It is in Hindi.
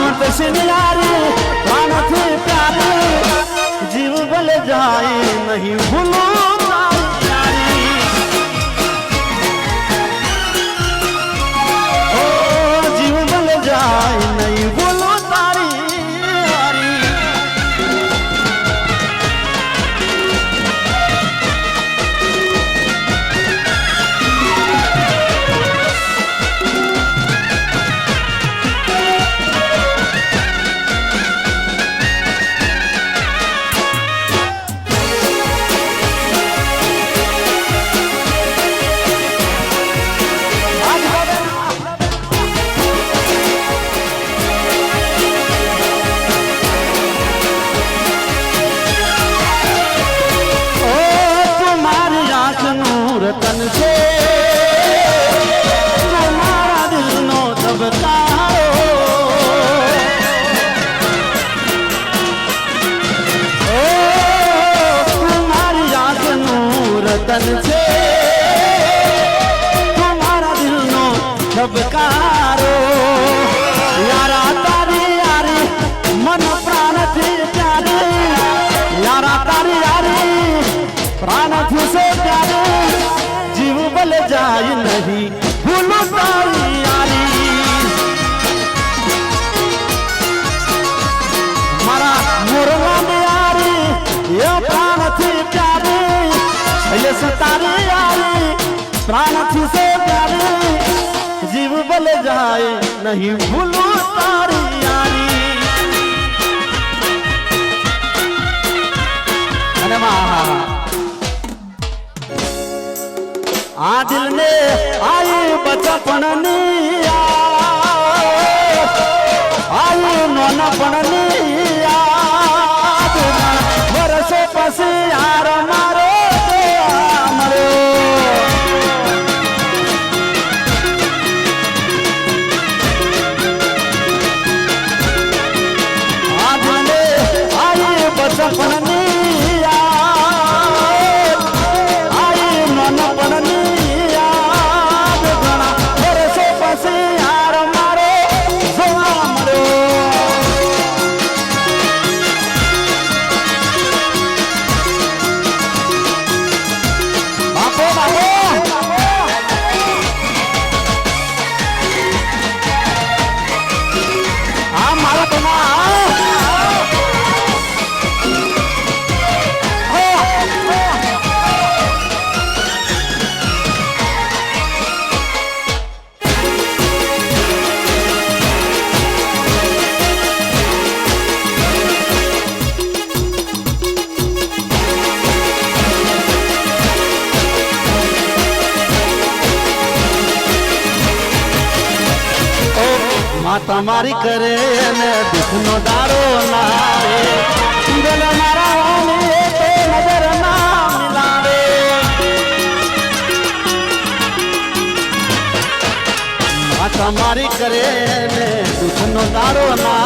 भानुमत सिनियारी प्राण थे प्यारे जीव भले जाए नहीं भूलो जीव भले जाए नहीं भूलो तारी यारी तन से तुम्हारा दिल नो दबकारो ओ तुम्हारी आँख नूर तन से तुम्हारा दिल नो दबकारो यारा तारी यारी मन प्राण थी प्यारे यारा तारी यारी प्राण थी से प्यारे जीव बल जाए नहीं भूलो तारी यारी मारा मोरला में यारी ये प्राण थी प्यारे ये सतारी यारी प्राण थी से प्यारे जीव बल जाए नहीं भूलो तारी यारी अरे माँ आ दिल ने आई बचपन आई नौनपण वर्षों पसी यार मारो मरो आ दिल ने आई बचपन आई नौनपण તમારી કરે ને દુઃખનો દારો ના રે દિલ મારા હોને તો નજર ના મિલાવે તમારી કરે ને દુઃખનો દારો ના